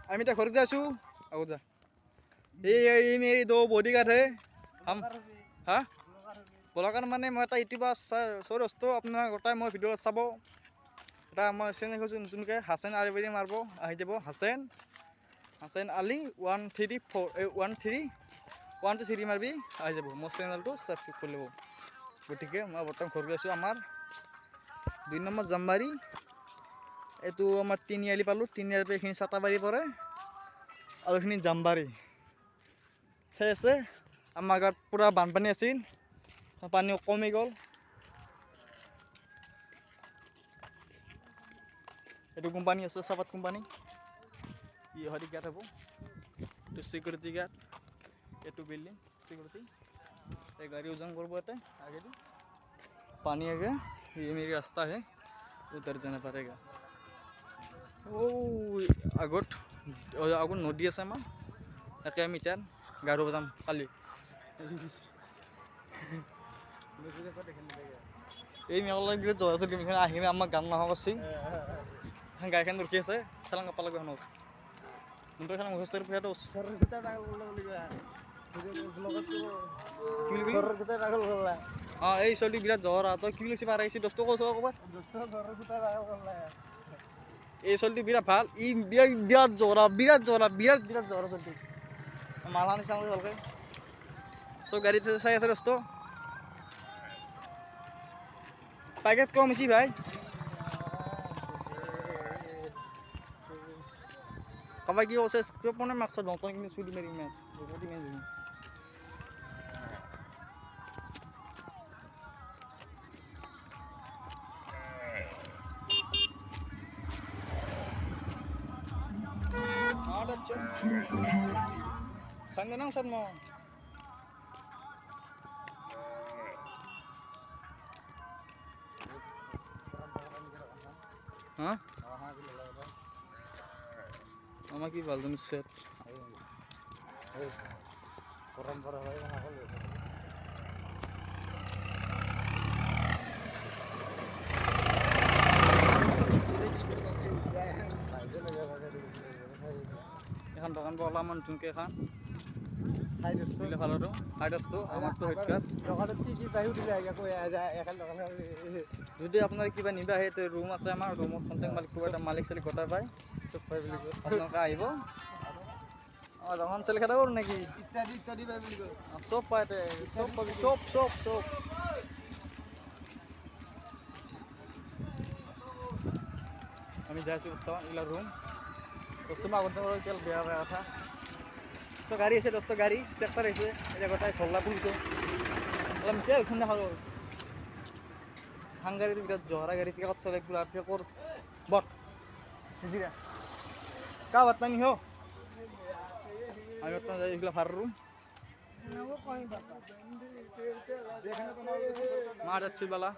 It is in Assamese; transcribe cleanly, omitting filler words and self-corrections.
আমি तो घर जा आओ जा ये मेरी दो बॉडीगार्ड है हम हाँ ব্লগাৰ মানে মই এটা ইউটিউবাৰ সৌৰ দোস্ত আপোনাৰ গোটাই মই ভিডিঅ' চাব এটা আমাৰ চেনেল কৈছোঁ নতুনকৈ হাছেন আলিবাৰী মাৰিব আহি যাব হাছেন আলি 1 2 3 মাৰিবি আহি যাব মোৰ চেনেলটো ছাবস্ক্ৰাইব কৰি ল'ব গতিকে মই বৰ্তমান ঘৰ গৈছোঁ আমাৰ 2 নম্বৰ জামবাৰী এইটো আমাৰ তিনিআলি পালোঁ তিনিআলিৰ পৰা এইখিনি চাটাবাৰী পৰে আৰু এইখিনি জামবাৰী চাই আছে আমাৰ গাঁৱত পূৰা বানপানী আছিল পানী কমি গ'ল এইটো কোম্পানী আছে চাহপাত কোম্পানী ই হৰি গাঁত হ'ব এইটো সিকিউৰিটি গাৰ্ড এইটো বিল্ডিং সিকিউৰিটি এই গাড়ি ওজন करब याते आगे पानी आगे ये मेरी रास्ता है उधर जाना पड़ेगा ओ আগত নদী আছে আমাৰ তাকে আমি চান গাড়ো যাম কালি এই মেঘালয় বিৰাট জয় আছে তুমি আহিলে আমাক গান নহা কৰছি গাড়ীখন ৰখি আছে চালাং কাপাল লাগবে হনক কিন্তু চালাং মুখস্থ কৰি ফেটো এই চলি বিৰাট জ্বৰ তই কি লৈছি পাৰ আহিছি দস্ত কৈছ ক'বাত এই চলি বিৰাট ভাল ই বিৰাট জ্বৰ বিৰাট চলি মালহা নিচাং ভালকে চব গাড়ী চাই আছে দস্ত पैकेट कम इसी भाई कब की ओसे स्क्रिप्ट मार्क्स डॉक्टर की सुडी मेरी मैच रोटी में जी ada cek sangenang san mau हाँ मामा की बालदन सेट परंपरा है ना बोल এখন দোকান বলা মান চুনকে খান হাই দস্ত দিলে ভালো তো হাই দস্ত আমার তো হেডকাট দোকানত কি পাইও দিলে আগে কই এখন দোকান যদি আপনার কিবা নিবা হে রুম আছে আমার রুমত কন্টেক্ট মালিক কোটা মালিক চালিক গোটা পায় সব পাই বলি আপনারা আইব দোকান সেল খেলা কর নাকি ইত্যাদি পাই বলি সব পাইতে সব পাবি সব আমি যাইছি বর্তমান ইলা রুম দোস্ত মা আগত চল বিয়া কথা তো গাড়ি আছে দোস্ত গাড়ি ট্রাক্টর আছে এটা গোটাই ঝগলা পুলিশ আলাম চল খুন্না হলো হাঙ্গারি বিরাট জহরা গাড়ি পিকআপ চলে গুলা পেকর বট বুঝিরা का बात नहीं हो আমি তো যাই এগুলা ফার রুম মা যাচ্ছি বালা